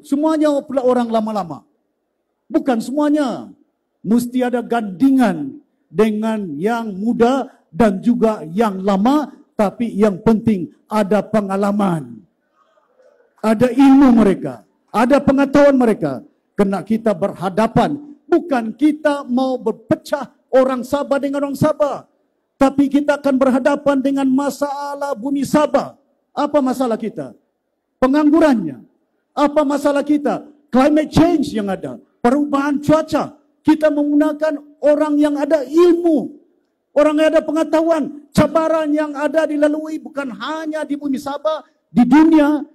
semuanya pula orang lama-lama. Bukan semuanya. Mesti ada gandingan dengan yang muda dan juga yang lama. Tapi yang penting ada pengalaman. Ada ilmu mereka. Ada pengetahuan mereka. Kena kita berhadapan. Bukan kita mau berpecah orang Sabah dengan orang Sabah. Tapi kita akan berhadapan dengan masalah bumi Sabah. Apa masalah kita? Penganggurannya. Apa masalah kita? Climate change yang ada. Perubahan cuaca. Kita menggunakan orang yang ada ilmu. Orang yang ada pengetahuan. Cabaran yang ada dilalui bukan hanya di bumi Sabah. Di dunia.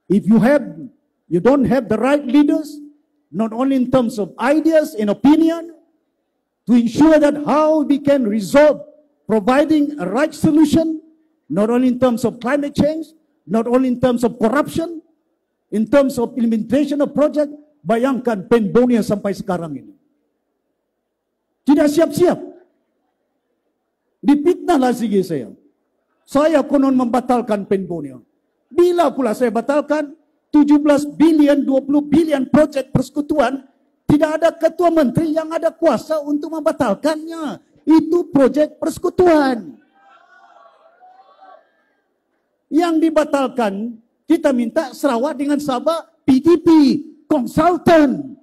If you don't have the right leaders. Not only in terms of ideas and opinion. To ensure that how we can resolve. Providing a right solution. Not only in terms of climate change. Not only in terms of corruption. In terms of implementation of project. Bayangkan Penbonia sampai sekarang ini. Tidak siap-siap. Dipitnahlah sige saya. Saya konon membatalkan Penbonia. Bila pula saya batalkan 17 bilion, 20 bilion projek persekutuan, tidak ada ketua menteri yang ada kuasa untuk membatalkannya. Itu projek persekutuan. Yang dibatalkan, kita minta Sarawak dengan Sabah PTP, konsultan.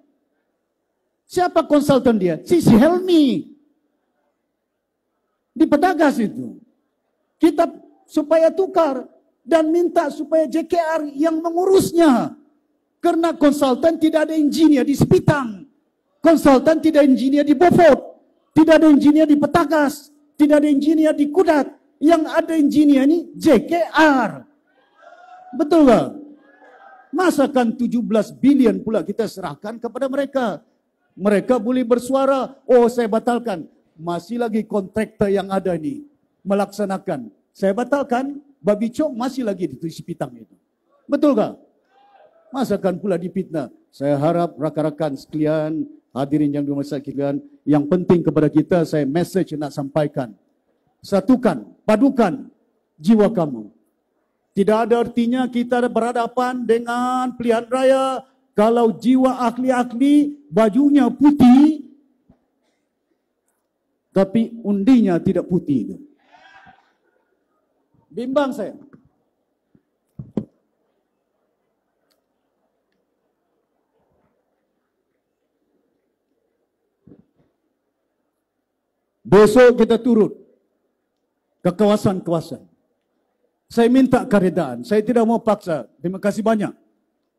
Siapa konsultan dia? Si Helmi. Di Pedagas itu. Kita supaya tukar dan minta supaya JKR yang mengurusnya. Karena konsultan tidak ada engineer di Sepitang. Konsultan tidak ada engineer di Beaufort. Tidak ada engineer di Pedagas. Tidak ada engineer di Kudat. Yang ada engineer ini JKR. Betul tak? Masakan 17 bilion pula kita serahkan kepada mereka. Mereka boleh bersuara, oh saya batalkan. Masih lagi kontraktor yang ada ni melaksanakan. Saya batalkan, babi cok masih lagi di Sepitang itu. Betul tak? Masakan pula dipitnah. Saya harap rakan-rakan sekalian, hadirin yang dirahmati sekalian, yang penting kepada kita, saya message nak sampaikan. Satukan, padukan jiwa kamu. Tidak ada artinya kita berhadapan dengan pilihan raya kalau jiwa ahli-ahli bajunya putih tapi undinya tidak putih. Bimbang saya. Besok kita turut ke kawasan-kawasan. Saya minta keredaan. Saya tidak mau paksa. Terima kasih banyak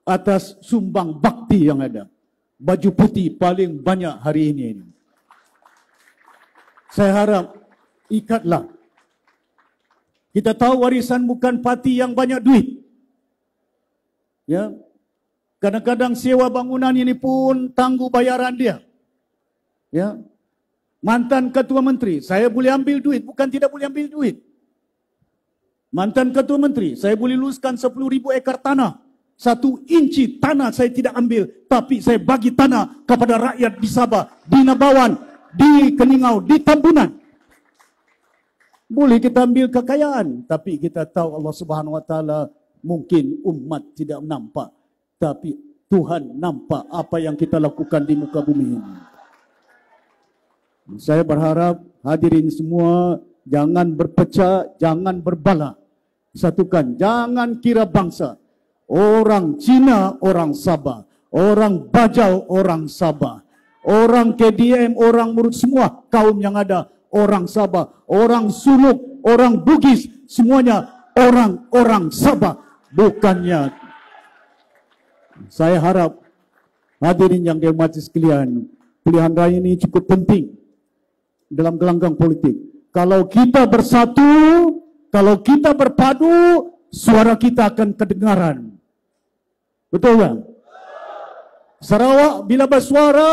atas sumbang bakti yang ada. Baju putih paling banyak hari ini. Saya harap ikatlah. Kita tahu warisan bukan parti yang banyak duit. Ya. Kadang-kadang sewa bangunan ini pun tangguh bayaran dia. Ya. Mantan ketua menteri, saya boleh ambil duit, bukan tidak boleh ambil duit. Mantan ketua menteri, saya boleh luluskan 10,000 ekar tanah. 1 inci tanah saya tidak ambil, tapi saya bagi tanah kepada rakyat di Sabah, di Nabawan, di Keningau, di Tambunan. Boleh kita ambil kekayaan, tapi kita tahu Allah Subhanahu Wa Taala mungkin umat tidak nampak, tapi Tuhan nampak apa yang kita lakukan di muka bumi ini. Saya berharap hadirin semua jangan berpecah, jangan berbala. Satukan, jangan kira bangsa. Orang Cina, orang Sabah. Orang Bajau, orang Sabah. Orang KDM, orang Murut, semua kaum yang ada. Orang Sabah, orang Suluk, orang Bugis. Semuanya orang-orang Sabah. Bukannya. Saya harap hadirin yang dirahmati sekalian, pilihan raya ini cukup penting dalam gelanggang politik. Kalau kita bersatu, kalau kita berpadu, suara kita akan kedengaran. Betul tak? Sarawak bila bersuara,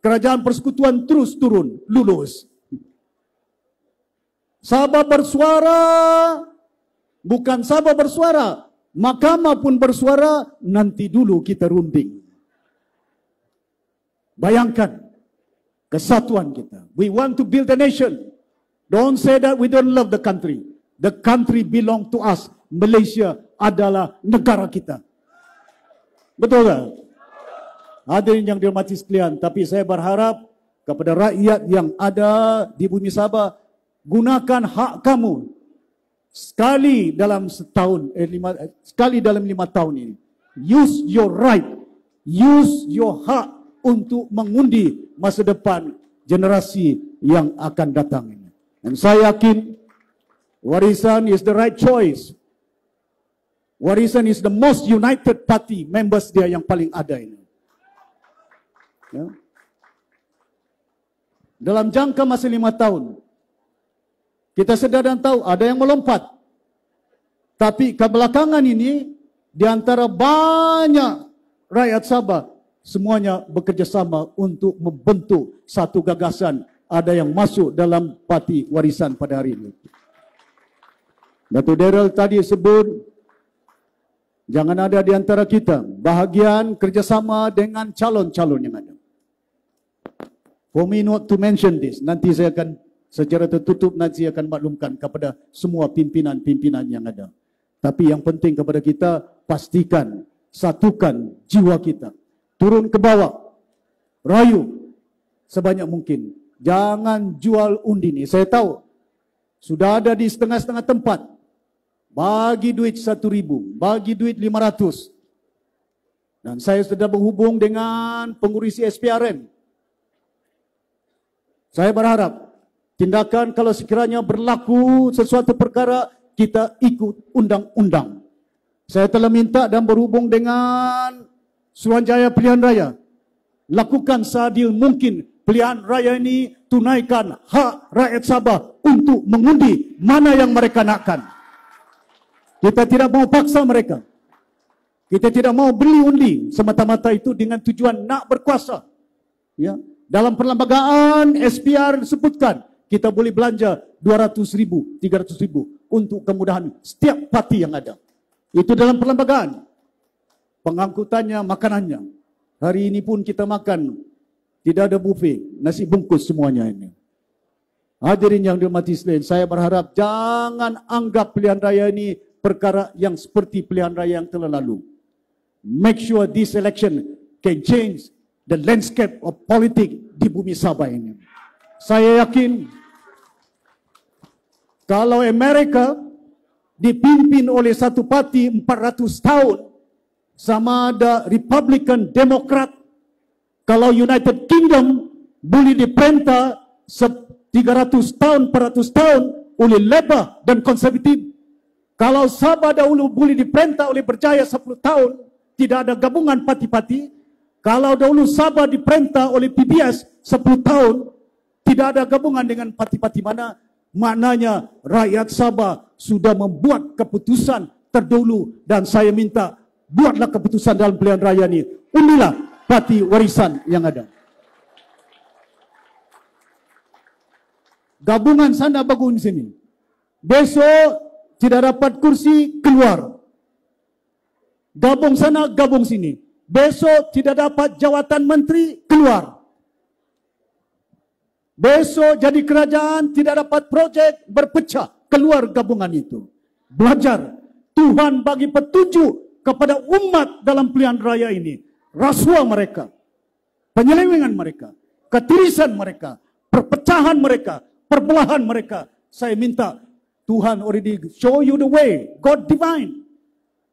kerajaan persekutuan terus turun, lulus. Sabah bersuara, bukan Sabah bersuara, Mahkamah pun bersuara, nanti dulu kita runding. Bayangkan kesatuan kita. We want to build a nation. Don't say that we don't love the country. The country belong to us. Malaysia adalah negara kita. Betul tak? Hadirin yang dihormati sekalian, tapi saya berharap kepada rakyat yang ada di bumi Sabah, gunakan hak kamu sekali dalam setahun, sekali dalam 5 tahun ini. Use your right, use your hak untuk mengundi masa depan generasi yang akan datang ini. Dan saya yakin Warisan is the right choice. Warisan is the most united party, members dia yang paling ada ini. Ya. Dalam jangka masa 5 tahun, kita sedar dan tahu ada yang melompat. Tapi kebelakangan ini, di antara banyak rakyat Sabah, semuanya bekerjasama untuk membentuk satu gagasan. Ada yang masuk dalam parti Warisan pada hari ini. Datuk Daryl tadi sebut, jangan ada di antara kita bahagian kerjasama dengan calon-calon yang ada. For me not to mention this, nanti saya akan secara tertutup nanti akan maklumkan kepada semua pimpinan-pimpinan yang ada. Tapi yang penting kepada kita, pastikan, satukan jiwa kita. Turun ke bawah, rayu sebanyak mungkin. Jangan jual undi ni. Saya tahu, sudah ada di setengah-setengah tempat. Bagi duit 1,000, bagi duit 500. Dan saya sudah berhubung dengan pengurusi SPRM. Saya berharap tindakan kalau sekiranya berlaku sesuatu perkara, kita ikut undang-undang. Saya telah minta dan berhubung dengan Suruhanjaya Pilihan Raya. Lakukan seadil mungkin pilihan raya ini, tunaikan hak rakyat Sabah untuk mengundi mana yang mereka nakkan. Kita tidak mau paksa mereka. Kita tidak mau beli undi semata-mata itu dengan tujuan nak berkuasa. Ya. Dalam perlembagaan SPR disebutkan kita boleh belanja 200,000, 300,000 untuk kemudahan setiap parti yang ada. Itu dalam perlembagaan. Pengangkutannya, makanannya. Hari ini pun kita makan, tidak ada buffet, nasi bungkus semuanya ini. Hadirin yang dihormati sekalian, saya berharap jangan anggap pilihan raya ini perkara yang seperti pilihan raya yang telah lalu. Make sure this election can change the landscape of politik di bumi Sabah ini. Saya yakin kalau Amerika dipimpin oleh satu parti 400 tahun, sama ada Republican, Demokrat, kalau United Kingdom boleh diperintah 300 tahun, 400 tahun oleh Labour dan Konservatif, kalau Sabah dahulu boleh diperintah oleh Berjaya 10 tahun, tidak ada gabungan parti-parti. Kalau dahulu Sabah diperintah oleh PBS 10 tahun, tidak ada gabungan dengan parti-parti mana, maknanya rakyat Sabah sudah membuat keputusan terdahulu. Dan saya minta, buatlah keputusan dalam pilihan raya ini. Undilah parti Warisan yang ada. Gabungan sana bagus di sini. Besok tidak dapat kursi, keluar. Gabung sana, gabung sini. Besok tidak dapat jawatan menteri, keluar. Besok jadi kerajaan, tidak dapat projek, berpecah, keluar gabungan itu. Belajar. Tuhan bagi petunjuk kepada umat dalam pilihan raya ini. Rasuah mereka, penyelewengan mereka, ketirisan mereka, perpecahan mereka, perbelahan mereka. Saya minta, Tuhan already show you the way, God divine.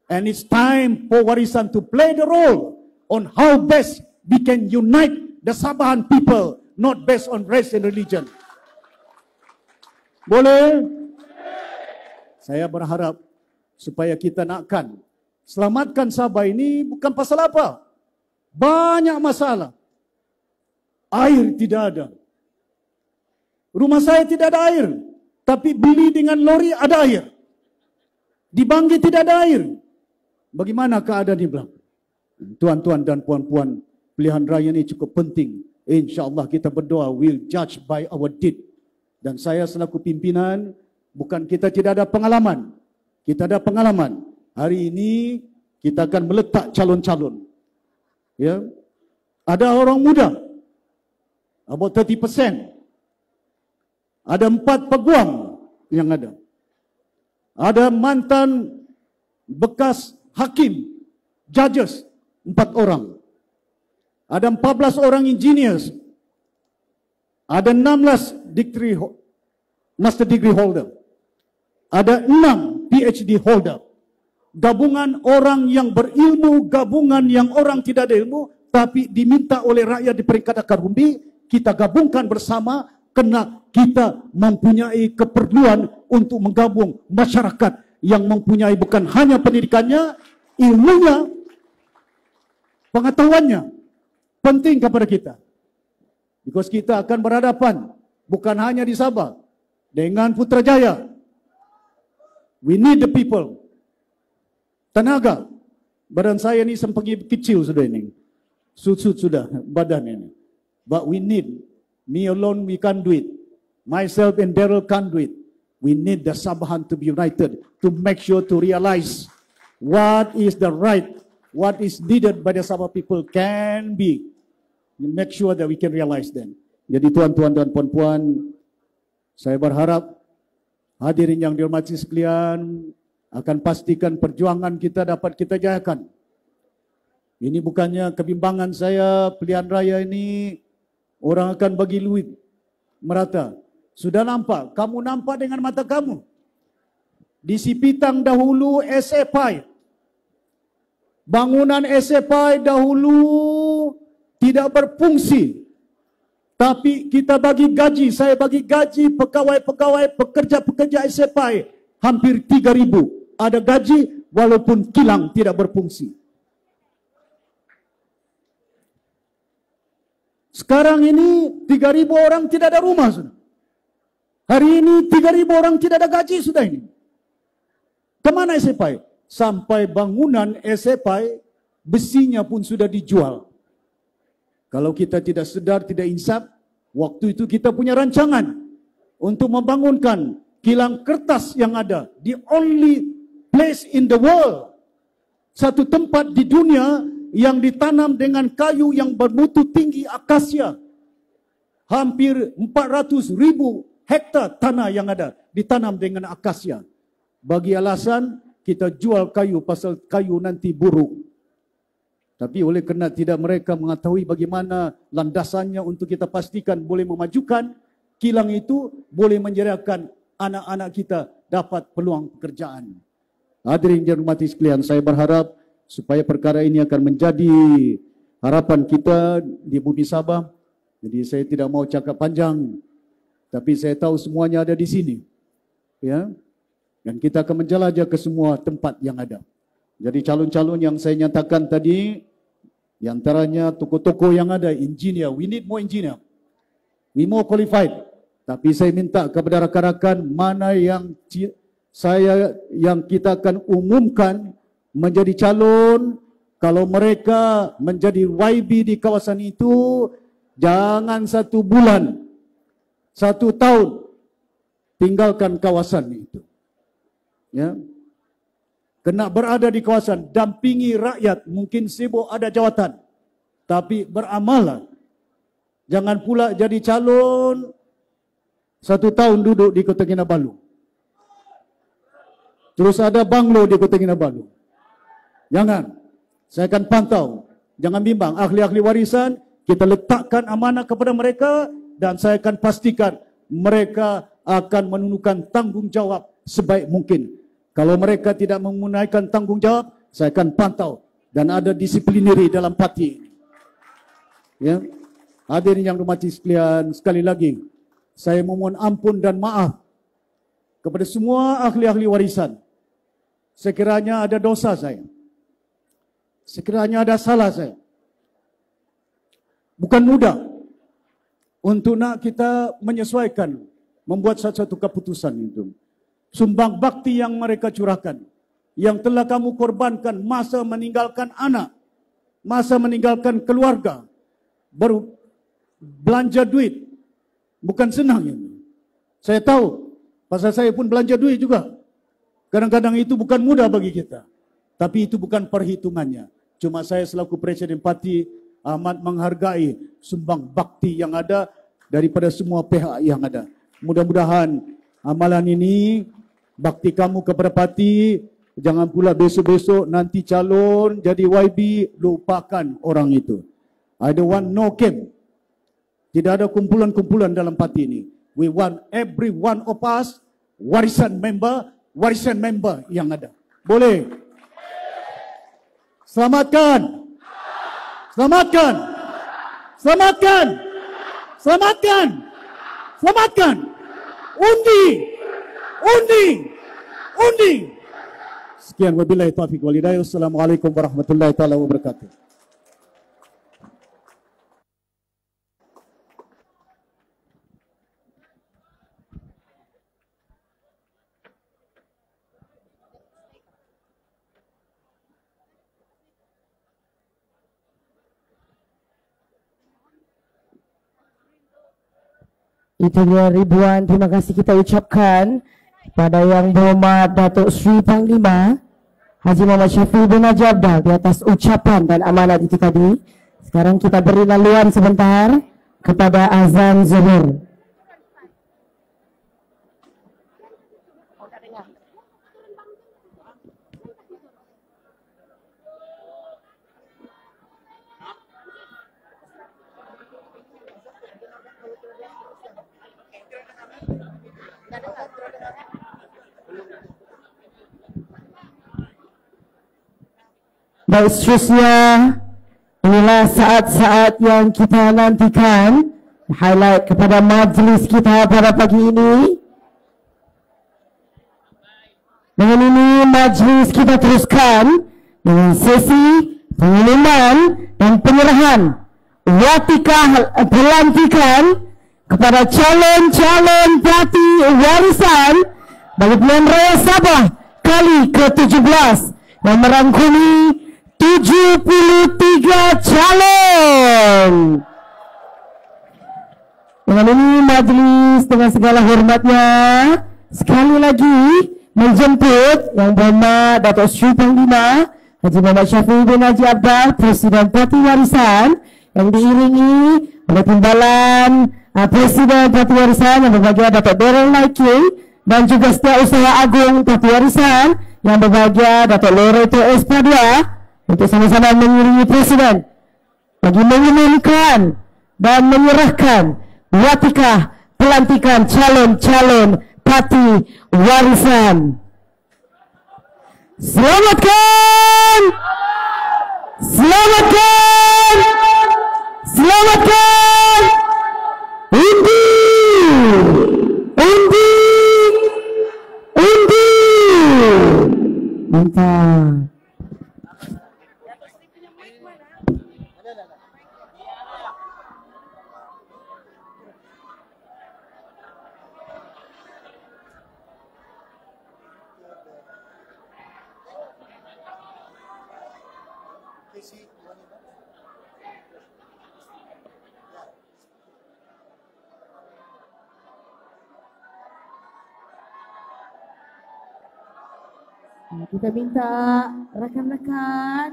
And it's time for Warisan to play the role on how best we can unite the Sabahan people, not based on race and religion. Boleh? Saya berharap supaya kita nakkan selamatkan Sabah ini bukan pasal apa. Banyak masalah. Air tidak ada. Rumah saya tidak ada air. Tapi beli dengan lori ada air. Di Banggi tidak ada air. Bagaimana keadaan di belakang? Tuan-tuan dan puan-puan, pilihan raya ini cukup penting. InsyaAllah kita berdoa, will judge by our deed. Dan saya selaku pimpinan, bukan kita tidak ada pengalaman. Kita ada pengalaman. Hari ini kita akan meletak calon-calon. Ya, ada orang muda, about 30%. Ada 4 peguam yang ada. Ada mantan bekas hakim, judges, 4 orang. Ada 14 orang engineers. Ada 16 master degree holder. Ada 6 PhD holder. Gabungan orang yang berilmu, gabungan yang orang tidak ada ilmu, tapi diminta oleh rakyat di peringkat akar umbi, kita gabungkan bersama karena kita mempunyai keperluan untuk menggabung masyarakat yang mempunyai bukan hanya pendidikannya, ilmunya, pengetahuannya penting kepada kita. Because kita akan berhadapan bukan hanya di Sabah dengan Putrajaya. We need the people. Tenaga. Badan saya ni sempagi kecil sudah ini. Sut-sut sudah badan ini. But we need, me alone we can't do it. Myself and Daryl can't do it. We need the Sabahan to be united to make sure to realize what is the right, what is needed by the Sabah people can be. Make sure that we can realize them. Jadi tuan-tuan dan puan-puan, saya berharap hadirin yang dihormati sekalian akan pastikan perjuangan kita dapat kita jayakan. Ini bukannya kebimbangan saya, pilihan raya ini orang akan bagi duit merata. Sudah nampak, kamu nampak dengan mata kamu. Di Sipitang dahulu SFI. Bangunan SFI dahulu tidak berfungsi. Tapi kita bagi gaji, saya bagi gaji pegawai-pegawai, pekerja-pekerja SFI hampir 3.000. Ada gaji walaupun kilang tidak berfungsi. Sekarang ini 3.000 orang tidak ada rumah sudah. Hari ini 3.000 orang tidak ada gaji sudah ini. Kemana SFI? Sampai bangunan SFI besinya pun sudah dijual. Kalau kita tidak sedar, tidak insaf, waktu itu kita punya rancangan untuk membangunkan kilang kertas yang ada. The only place in the world. Satu tempat di dunia yang ditanam dengan kayu yang bermutu tinggi akasia. Hampir 400.000 hektar tanah yang ada ditanam dengan akasia. Bagi alasan kita jual kayu pasal kayu nanti buruk. Tapi oleh kerana tidak mereka mengetahui bagaimana landasannya untuk kita pastikan boleh memajukan kilang itu, boleh menjadikan anak-anak kita dapat peluang pekerjaan. Hadirin yang dihormati sekalian, saya berharap supaya perkara ini akan menjadi harapan kita di bumi Sabah. Jadi saya tidak mau cakap panjang, tapi saya tahu semuanya ada di sini. Ya. Dan kita akan menjelajah ke semua tempat yang ada. Jadi calon-calon yang saya nyatakan tadi, di antaranya tokoh-tokoh yang ada, engineer, we need more engineer. We more qualified. Tapi saya minta kepada rakan-rakan mana yang kita akan umumkan menjadi calon. Kalau mereka menjadi YB di kawasan itu, jangan 1 bulan, 1 tahun tinggalkan kawasan itu. Ya. Kena berada di kawasan, dampingi rakyat, mungkin sibuk ada jawatan, tapi beramallah. Jangan pula jadi calon 1 tahun duduk di Kota Kinabalu. Terus ada banglo di Kota Kinabalu. Jangan. Saya akan pantau. Jangan bimbang. Ahli-ahli warisan, kita letakkan amanah kepada mereka dan saya akan pastikan mereka akan menunjukkan tanggungjawab sebaik mungkin. Kalau mereka tidak menunaikan tanggungjawab, saya akan pantau dan ada disiplineri dalam parti. Ya. Hadirin yang dihormati sekalian, sekali lagi saya memohon ampun dan maaf kepada semua ahli-ahli warisan. Sekiranya ada dosa saya, sekiranya ada salah saya. Bukan mudah untuk nak kita menyesuaikan, membuat satu keputusan itu. Sumbang bakti yang mereka curahkan, yang telah kamu korbankan masa meninggalkan anak, masa meninggalkan keluarga, baru belanja duit, bukan senang ini. Saya tahu, pasal saya pun belanja duit juga. Kadang-kadang itu bukan mudah bagi kita, tapi itu bukan perhitungannya. Cuma saya selaku Presiden Parti amat menghargai sumbang bakti yang ada daripada semua pihak yang ada. Mudah-mudahan amalan ini, bakti kamu kepada parti Jangan pula besok-besok nanti calon jadi YB, lupakan orang itu. I don't want no camp. Tidak ada kumpulan-kumpulan dalam parti ini. We want every one of us warisan member yang ada. Boleh? Selamatkan! Selamatkan! Selamatkan! Selamatkan! Selamatkan! Undi! Undi! Undi! Sekian, wabillahi taufiq wal hidayah. Assalamualaikum warahmatullahi taala wabarakatuh. Itu dia ribuan terima kasih kita ucapkan pada Yang Berhormat Datuk Seri Panglima Haji Muhammad Shafie bin Haji Abdal di atas ucapan dan amanat itu tadi. Sekarang kita beri laluan sebentar kepada azan zuhur. Baik, seterusnya inilah saat-saat yang kita nantikan, highlight kepada majlis kita pada pagi ini. Dengan ini majlis kita teruskan dengan sesi pengumuman dan penyerahan watikah pelantikan kepada calon-calon parti warisan bagi pilihan raya Sabah kali ke-17 yang merangkumi 73 calon. Dengan ini majlis dengan segala hormatnya sekali lagi menjemput Yang Berhormat Datuk Seri Panglima Haji Muhammad Shafie bin Haji Abdal, Presiden Parti Warisan, yang diiringi oleh timbalan Presiden Parti Warisan yang berbahagia Datuk Daryl Naikin, dan juga Setiausaha Agung Parti Warisan yang berbahagia Datuk Loreto Espadua, untuk sama-sama mengiringi Presiden bagi mengumumkan dan menyerahkan watikah pelantikan calon-calon parti warisan. Selamatkan! Selamatkan! Selamatkan! Undi! Undi! Undi! Mantap. Kita minta rakan-rakan.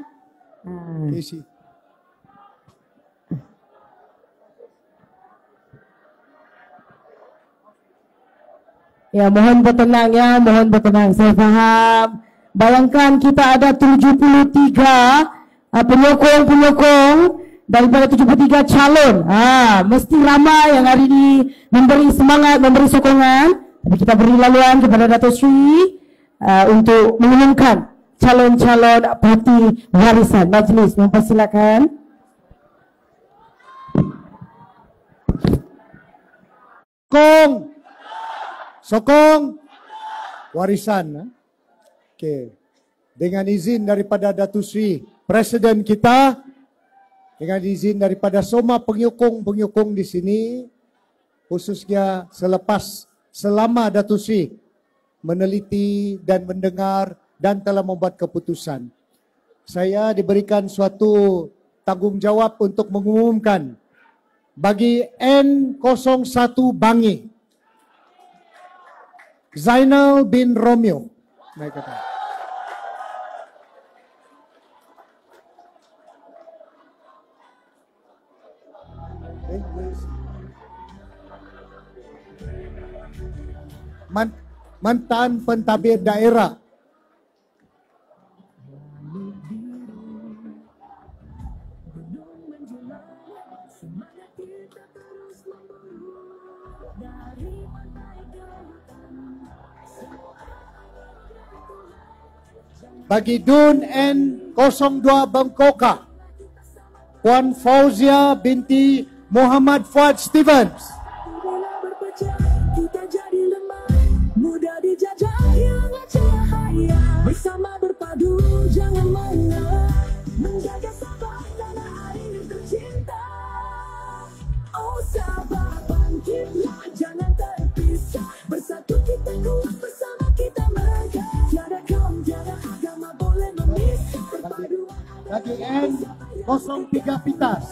Ya, mohon bertenang ya, mohon bertenang. Saya faham. Bayangkan kita ada 73 penyokong-penyokong daripada 73 calon. Mesti ramai yang hari ini memberi semangat, memberi sokongan. Tapi kita beri laluan kepada Datuk Seri untuk mengumumkan calon-calon parti warisan. Majlis mempersilakan. Sokong warisan. Okey. Dengan izin daripada Datuk Seri Presiden kita, dengan izin daripada semua penyokong-penyokong di sini, khususnya selama Datuk Seri meneliti dan mendengar dan telah membuat keputusan, saya diberikan suatu tanggungjawab untuk mengumumkan bagi N01 Bangi, Zainal bin Romeo. Baik kata. Mantan pentadbir daerah Bagi Dun N02 Bangkoka, Puan Fauzia binti Muhammad Fuad Stevens. Bila berpecah, kita jadi lemah, mudah dijajah yang cahaya. Bersama berpadu, jangan mengalah, menjaga Sabah tanah air tercinta. Oh Sabah, bangkitlah, jangan terpisah. Bersatu kita kuat, bersama kita megah. Tiada kaum, tiada agama boleh memisah. Perpaduan Bagi N03 Pitas,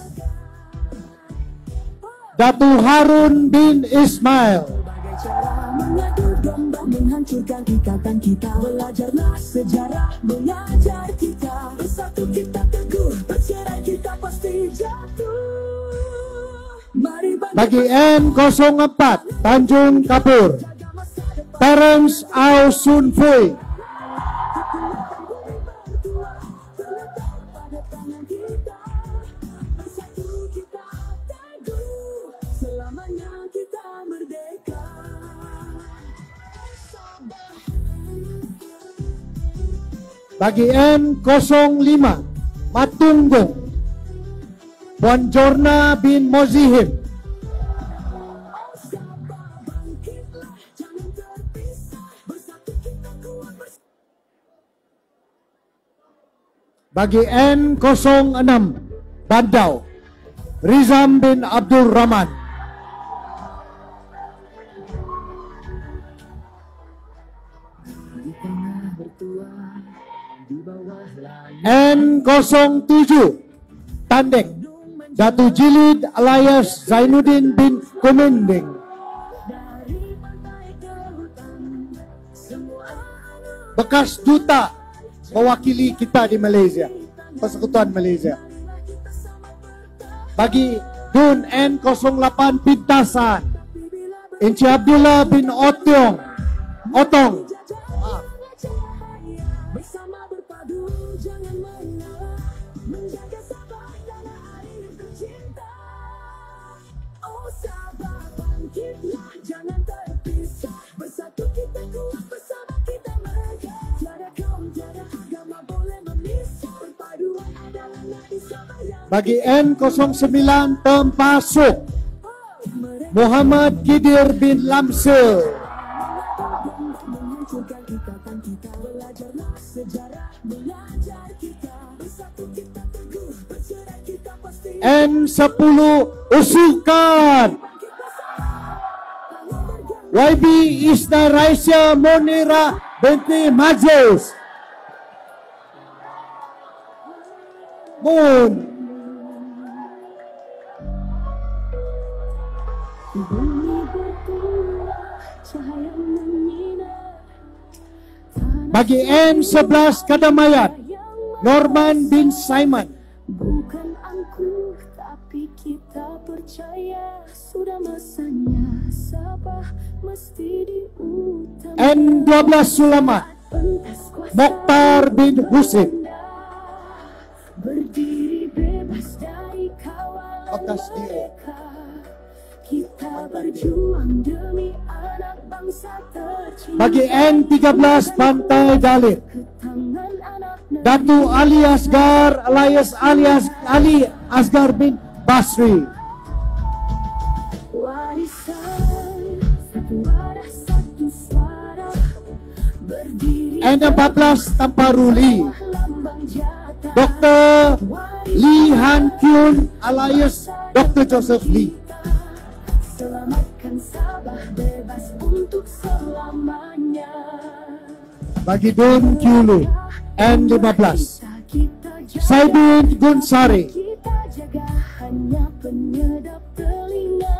Datu Harun bin Ismail. berbagai cara mengadu domba, menghancurkan ikatan kita. Belajarlah sejarah mengajar kita. Bersatu kita teguh, bercerai kita pasti jatuh. Mari Bagi N04 Tanjung Kapur, Terence Au Sun Fui. pada tangan kita. Bersatu kita teguh, selamanya kita merdeka. Bagi N05 Matunggong, Puan Jorna bin Mozihim. Jangan terpisah, bersatu kita kuat. Bagi N06 Bandau, Rizam bin Abdul Rahman. Di tengah bertua, di bawah langit. N07 Tandek, Datu Jilid alias Zainuddin bin Kumending. Dari pantai ke hutan, semua Bekas duta mewakili kita di Malaysia, Persekutuan Malaysia. Bagi Dun N08 Pintasan, Encik Abdullah bin Otong. bersama berpadu, jangan mengalah, menjaga Sabah tanah air tercinta. Oh Sabah, bangkitlah, jangan terpisah. Bersatu kita kuat, bersama kita megah. Tiada kaum, tiada agama boleh memisah. Perpaduan adalah nadi Sabah yang Bagi N09 Tempasuk, Muhammad Kidir bin Lamse. menghancurkan ikatan kita. Belajarlah sejarah mengajar kita. Bersatu kita teguh, bercerai kita pasti. N10 Usukan, YB Isna Raisya Monira binti Majlis. Moon. Bumi bertuah, cahaya menyinar. Bagi N11 Kadamayan, Norman bin Simon. Bukan angkuh, tapi kita percaya sudah masanya Sabah mesti diutamakan. N12 Sulamat, Pentas kuasa Mokhtar bin Husin. berdiri bebas dari kawalan Bekas dia. mereka. Kita berjuang demi anak bangsa tercinta. Bagi N13 Pantai Dalit, Ke tangan anak negeri. Datu Ali Asgar alias Ali Asgar bin Basri. Warisan satu wadah satu suara, berdiri N14 Tamparuli, lambang jatah. Dr. Lee Han Kyun alias Dr. Joseph Lee. Selamatkan Sabah bebas untuk selamanya. Bagi Dun Kyulu, N15 Kita jaga, Saibin Gunsari. kita jaga hanya penyedap telinga.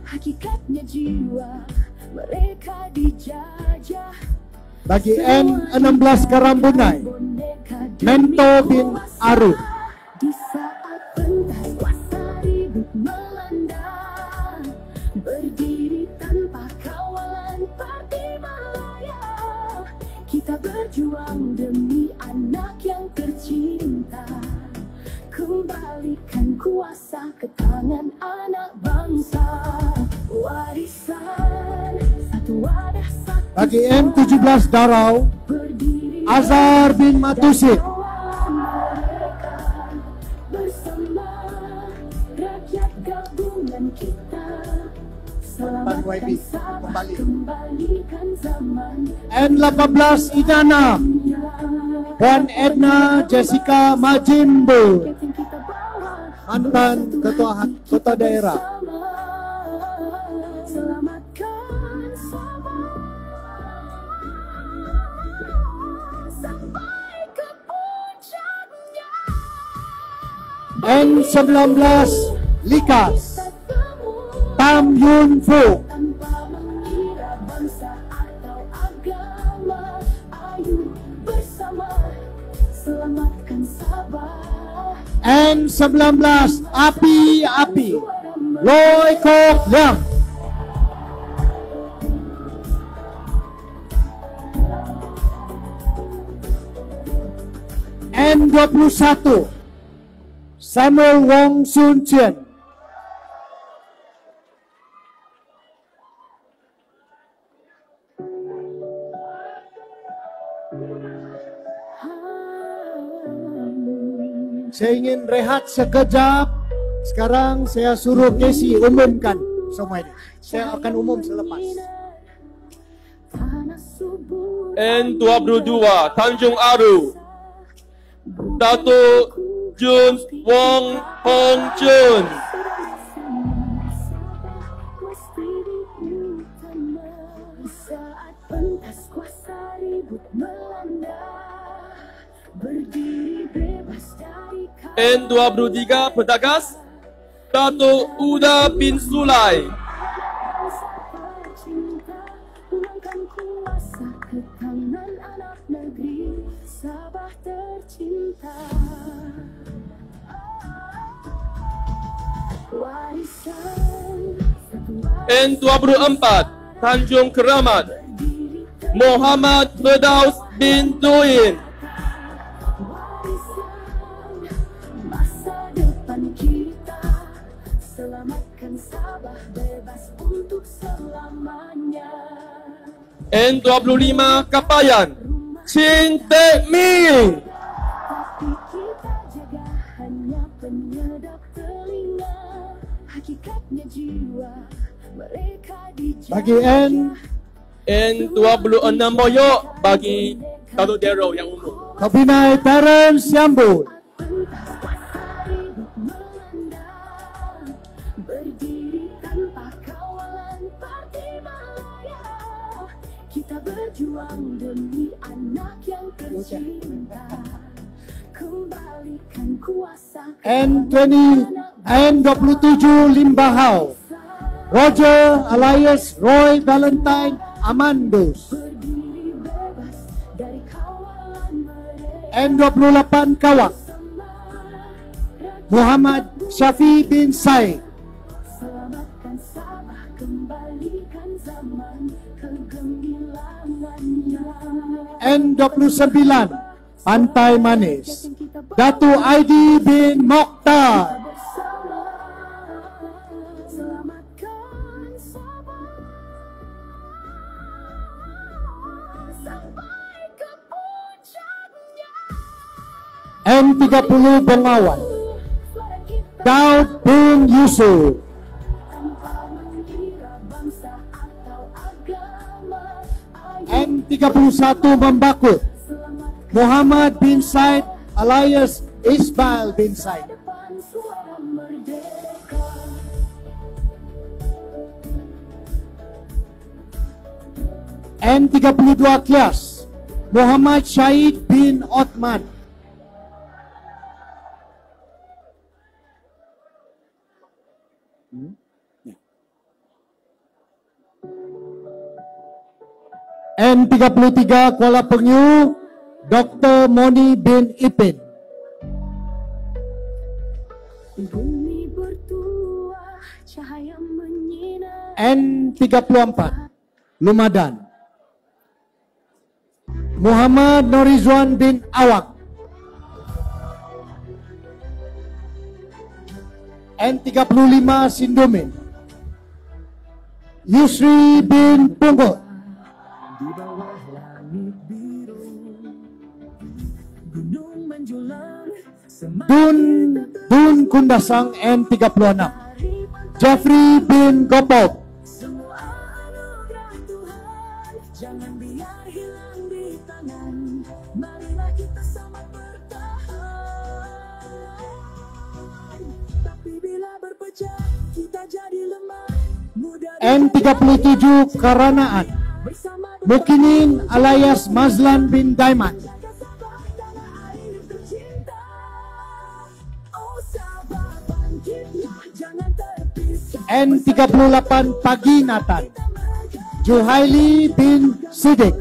Hakikatnya jiwa mereka dijajah. Bagi N16 Karambunai, Boneka demi Mento bin kuasa. Arif. Di saat pentas kuasa ribut melanda, berdiri tanpa kawalan parti Malaya. Kita berjuang demi anak yang tercinta. Kembalikan kuasa ke tangan anak bangsa. Warisan satu wadah satu Bagi M17 Darau, berdiri Azhar bin Matusid. Bersama rakyat gabungan kita, selamatkan Sabah, kembalikan zaman. N18 Idana. Puan Edna Jessica Majimbo, mantan ketua daerah. Selamatkan Sabah sampai ke puncaknya. N19 Likas Tam Yun Fu, Tanpa mengira bangsa atau agama, ayo bersama selamatkan Sabah. N19 Api Loy Kok Liang, N21 Samuel Wong Sun Chien, Saya ingin rehat sekejap. Sekarang saya suruh Casey umumkan semua ini. Saya akan umum selepas. N22 Tanjung Aru, Datuk Jun Wong Hong Jun. Saat pentas kuasa ribut melanda, berdiri bebas dari N23 Pentagas, Datuk Uda bin Sulai. cinta, pulangkan kuasa ke tangan anak negeri Sabah tercinta. Warisan N24 Tanjung Keramat, Muhammad Firdaus bin Duin. masa depan kita, selamatkan Sabah bebas untuk selamanya. N25 Kapayan, Chin Tek Ming. Tapi kita jaga hanya penyedap telinga, hakikatnya jiwa mereka dijaga. Bagi N N26 Moyok bagi Datuk Dero yang umum. Kabinai Terence Yambut, Pentas kuasa ribut melanda, berdiri tanpa kawalan parti Malaya. Kita berjuang demi anak yang tercinta, kembalikan kuasa ke N27 Limbahau, Roger Alias Roy Valentine Amandus, berdiri bebas dari kawalan mereka. N28 Kawak, Muhammad Syafi bin Said, Selamatkan Sabah, kembalikan zaman kegemilangannya. N29 Pantai Manis, Datu Aidi bin Mokhtar, Bersama selamatkan Sabah sampai ke puncaknya. N30 Bengawan, Suara kita Daud bin Yusuf, tanpa mengira bangsa atau agama, ayo N31 Membakut, selamatkan Muhammad bin Said alias Ismail bin Said, depan suara merdeka. N32 Kias, Muhammad Syahid bin Othman, N33 Kuala Penyu, Dr. Moni bin Ipin, Bumi bertuah, cahaya menyinar. N34 Lumadan, Muhammad Norizwan bin Awak, N35 Sindomin, Yusri bin Punggut, Dun Kundasang N36. Jeffrey bin Gopok. Semua anugerah Tuhan, jangan biar hilang di tangan. Marilah kita sama bertahan. Tapi bila berpecah, kita jadi lemah. Mudah N37 Karanaan. bersama Mukinin alias Mazlan bin Daiman. jaga sabar tanah air tercinta. Oh sabar bangkitlah, jangan terpisah. N38 Paginatan. Juhaili bin Sidik.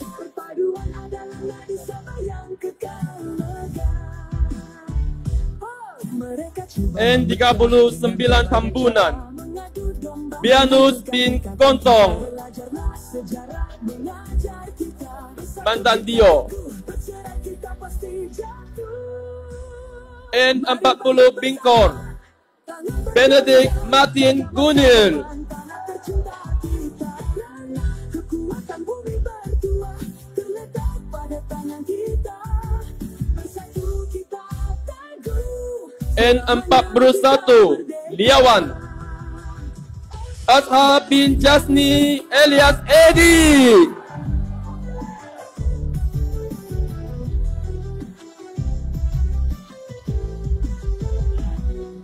Perpaduan adalah nadi sabah yang kekal megah. Oh, mereka cuba N39 Tambunan, mengadu domba. Bianus bin Kontong, Belajarlah sejarah mengajar kita. Mantan Dio. Bercerai kita pasti jatuh. N40 Bingkor, Benedict Martin Gunil, Tanah tercinta kita. Kekuatan bumi bertuah terletak pada tangan kita. Bersatu kita teguh. N41 Liawan, Ashab bin Jasni alias Edi,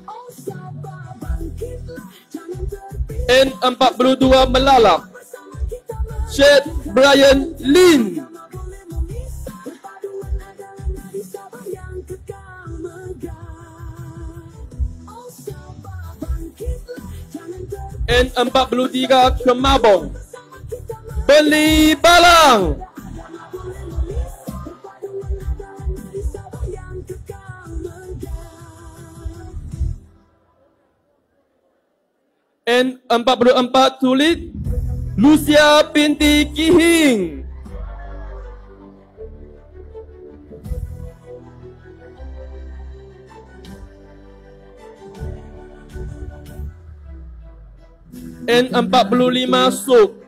Oh sabar bangkitlah, jangan terpisah. N42 Melalap, Bersama kita Syed Brian Lin, boleh memisah. Perpaduan adalah nadi sabah yang kekal megah. Oh sabar bangkitlah, jangan terpisah. N43 Kemabong, Bersama kita Beli Balang, boleh memisah. Perpaduan adalah nadi sabah yang kekal megah. N44 Tulit, Lucia binti Kihing, N45 Suk,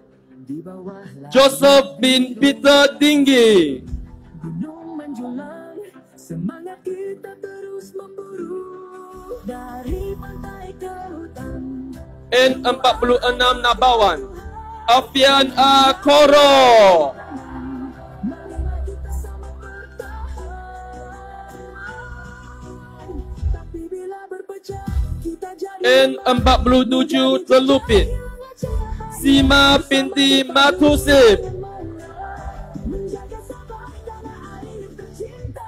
Joseph bin Peter Tinggi, Gunung menjulang, semangat kita terus memburu dari pantai ke hutan. N46 Nabawan, Afian Akoro, Marilah kita sama bertahan. Tapi bila berpecah, kita jadi N47 Telupit, Sima binti Matusib, menjaga sabar tanah air tercinta.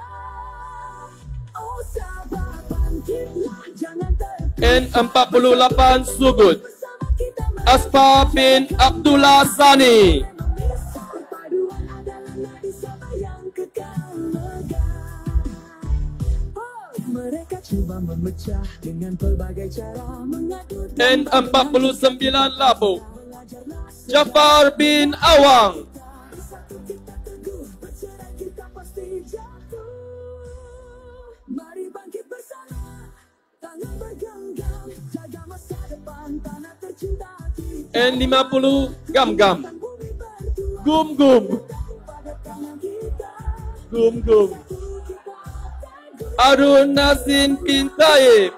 Oh sabar bangkitlah, jangan terpisah. N48 Sugut, Bersama kita Asfa bin Abdullah Sani, perpaduan adalah nadi sabah yang kekal megah. Oh, mereka cuba memecah dengan pelbagai cara mengadu domba. N49 Labuk, Belajarlah Jafar bin Awang, bersatu kita teguh, bercerai kita pasti jatuh. Mari bangkit bersama, tangan bergenggam, jaga masa depan tanah tercinta kita. N50 Gam-Gam, Bumi bertuah Gum-Gum, pada tangan kita. Gum-Gum, Kita teguh. Arun Nasin bin Taib,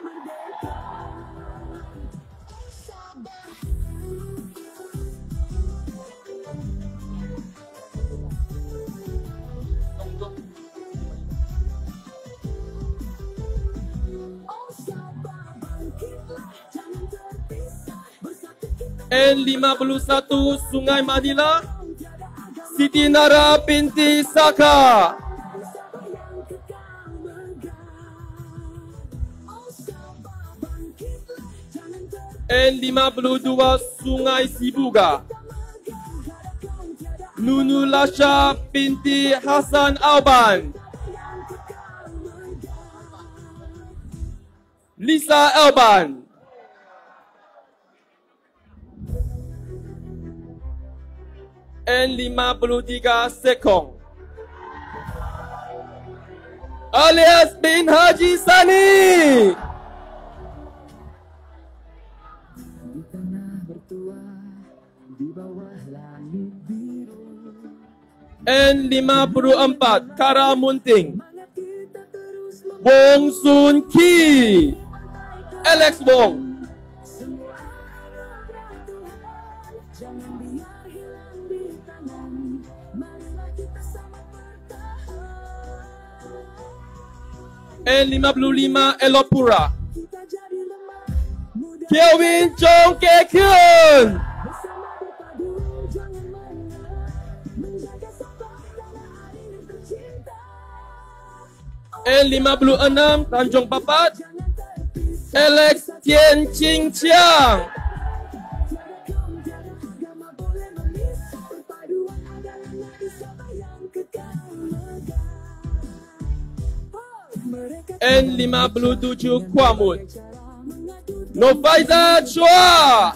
Oh sabar bangkitlah, jangan terpisah. Bersatu kita N51 Sungai Madila, Siti Nara binti Saka, sabah yang kekal megah. Oh sabar bangkitlah, jangan terpisah. N52 Sungai Sibuga, Nunu Lasha binti Hasan Alban, Lisa Alban, N53 Sekong, alias bin Haji Sani, Di tanah bertuah, di bawah langit biru. N54 Kara Munting, Semangat kita terus Wong Sun Ki, Alex Wong. N55 Elopura, Kelvin Chong Kekun, N56 Tanjung Papat, Alex Tian Ching Chiang, N57 Kuamut, Novaiza Chua,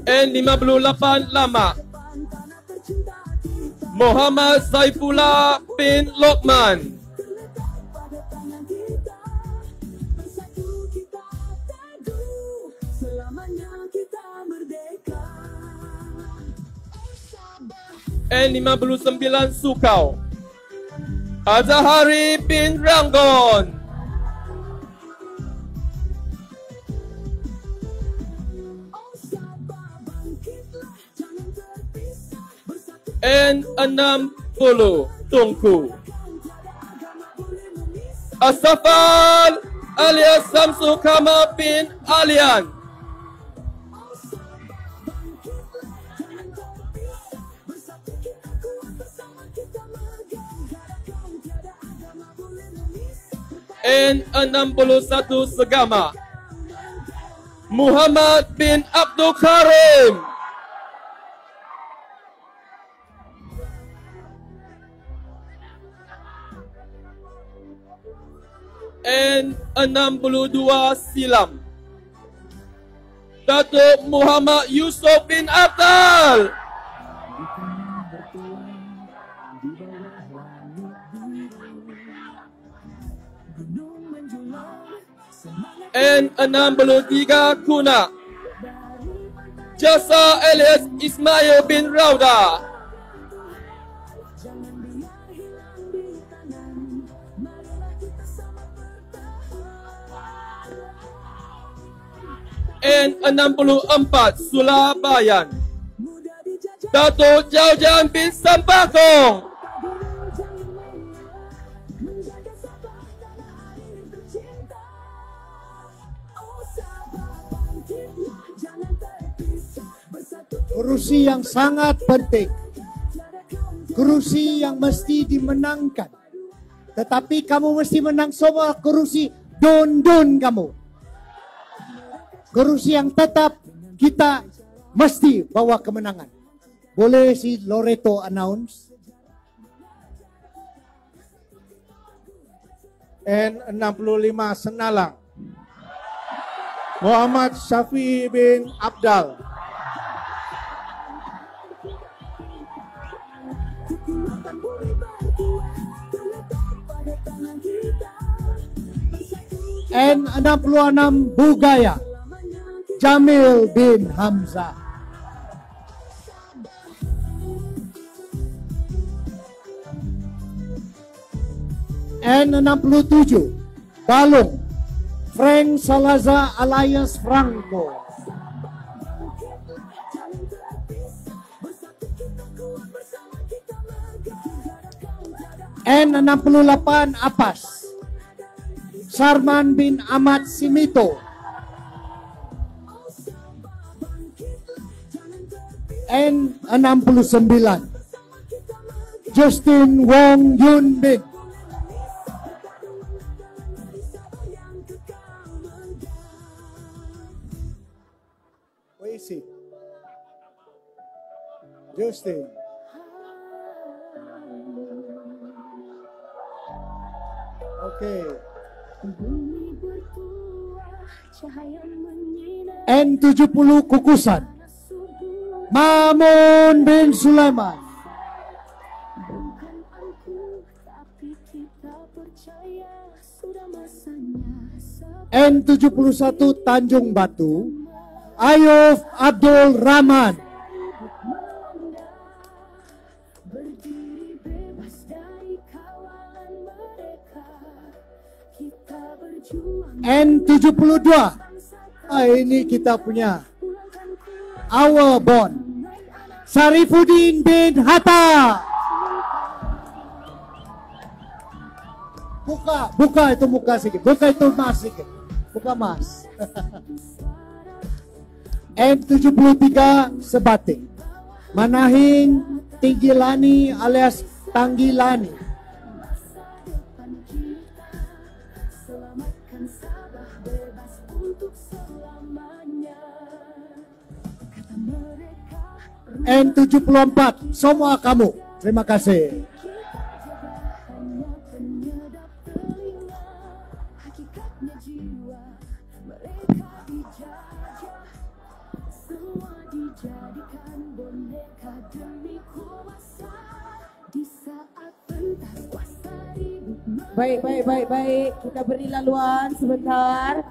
N58 Lama, Muhammad Saifullah bin Lokman, N59 Sukau, Azahari bin Ranggon, N60 Tungku, Asafal alias Samsu Kamal bin Alian, N61 Segama, Muhammad bin Abdul Karim, N62 Silam, Datuk Muhammad Yusof bin Abdal, N63 Kuna, Jasa alias Ismail bin Rauda, N64 Sulabayan, Datuk Jaujan bin Sampakong, Kerusi yang sangat penting, kerusi yang mesti dimenangkan. Tetapi kamu mesti menang semua kerusi don-don kamu. Kerusi yang tetap kita mesti bawa kemenangan. Boleh si Loreto announce? N65 Senalang, Muhammad Syafi bin Abdal, N66 Bugaya, Jamil bin Hamzah. N67 Balung, Frank Salazar alias Franco. N68 Apas, Sarman bin Ahmad Simito. N69 Justin Wong Yun Bin. Where is he? Justin. Okay. N70 Kukusan, Mamun bin Sulaiman. N71 Tanjung Batu, Ayuf Abdul Rahman. Berdiri bebas dari kawalan mereka. Kita berjuang N72. Ini kita punya Our Bond. Sarifuddin bin Hatta. Buka itu muka sikit. Buka itu mas sikit. Buka mas. M73 Sebatik. Manahin Tinggilani alias Tanggilani. selamatkan Sabah bebas untuk selamanya. Kata mereka N74 semua kamu. Terima kasih. hanya penyedap telinga, hakikatnya jiwa mereka dijajah, semua dijadikan boneka demi kuasa. Di saat pentas kuasa ribut Baik. Kita beri laluan sebentar.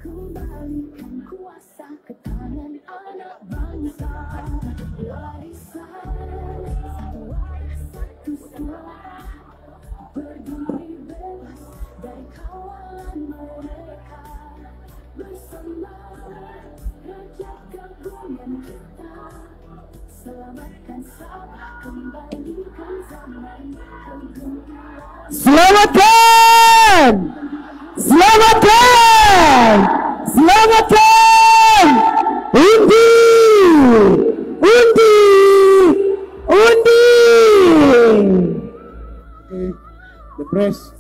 kembalikan kuasa ke tangan anak bangsa. Warisan satu wadah satu suara, berdiri bebas dari kawalan mereka. Bersama raja gabungan kita, selamatkan Sabah, kembalikan zaman kegembiraan. Selamatkan! Undi! The press.